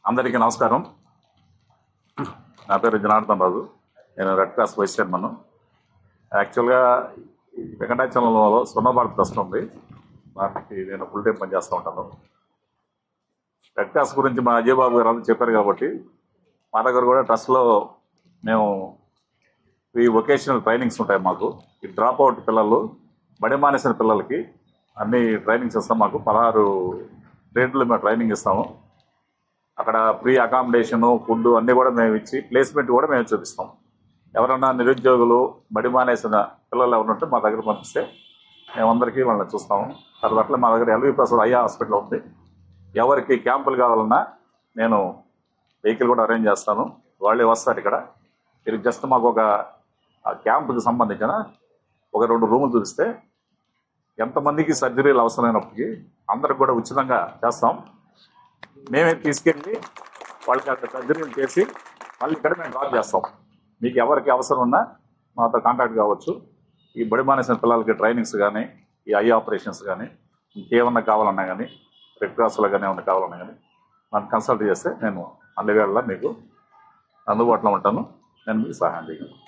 అందరికీ నమస్కారం. నా పేరు జనార్దన్ రాజు. నేను రెడ్ క్రాస్ వైస్ చైర్మన్. యాక్చువల్గా వెంకటాచలంలో స్వర్ణ భారత్ ట్రస్ట్ ఉంది. దానికి నేను ఫుల్ టైం పనిచేస్తూ ఉంటాను. రెడ్ క్రాస్ గురించి మా అజయ్ బాబు గారు అందరూ చెప్పారు కాబట్టి మా దగ్గర కూడా ట్రస్ట్లో మేము ఈ వొకేషనల్ ట్రైనింగ్స్ ఉంటాయి. మాకు ఈ డ్రాప్ అవుట్ పిల్లలు, బడి మానేసిన పిల్లలకి అన్ని ట్రైనింగ్స్ ఇస్తాం. మాకు 16 ట్రేడ్లు మేము ట్రైనింగ్ ఇస్తాము. అక్కడ ఫ్రీ అకామిడేషను, ఫుడ్ అన్నీ కూడా మేము ఇచ్చి ప్లేస్మెంట్ కూడా మేము చూపిస్తాం. ఎవరన్నా నిరుద్యోగులు, బడి మానేసిన పిల్లలు ఎవరుంటే మా దగ్గర పంపిస్తే మేమందరికీ వాళ్ళని చూస్తాము. తర్వాత మా దగ్గర ఎల్వి ప్రసాద్ ఐ హాస్పిటల్ ఉంది. ఎవరికి క్యాంపులు కావాలన్నా నేను వెహికల్ కూడా అరేంజ్ చేస్తాను. వాళ్ళే వస్తారు ఇక్కడ. మీరు జస్ట్ మాకు ఒక క్యాంపుకి సంబంధించిన ఒక 2 రూములు చూపిస్తే ఎంతమందికి సర్జరీలు అవసరమైనప్పటికీ అందరికి కూడా ఉచితంగా చేస్తాం. మేమే తీసుకెళ్ళి వాళ్ళకి అక్కడ సర్జరీలు చేసి మళ్ళీ ఇక్కడ మేము డ్రాప్ చేస్తాం. మీకు ఎవరికి అవసరం ఉన్నా మాతో కాంటాక్ట్ కావచ్చు. ఈ బడి మానేసిన పిల్లలకి ట్రైనింగ్స్ కానీ, ఈ ఐ ఆపరేషన్స్ కానీ, ఇంకేమన్నా కావాలన్నా కానీ, రెడ్ క్రాస్లో కానీ ఏమన్నా కావాలన్నా కానీ నన్ను కన్సల్ట్ చేస్తే నేను అన్ని వేళలా మీకు అందుబాటులో ఉంటాను. నేను మీకు సహాయం చేయగలను.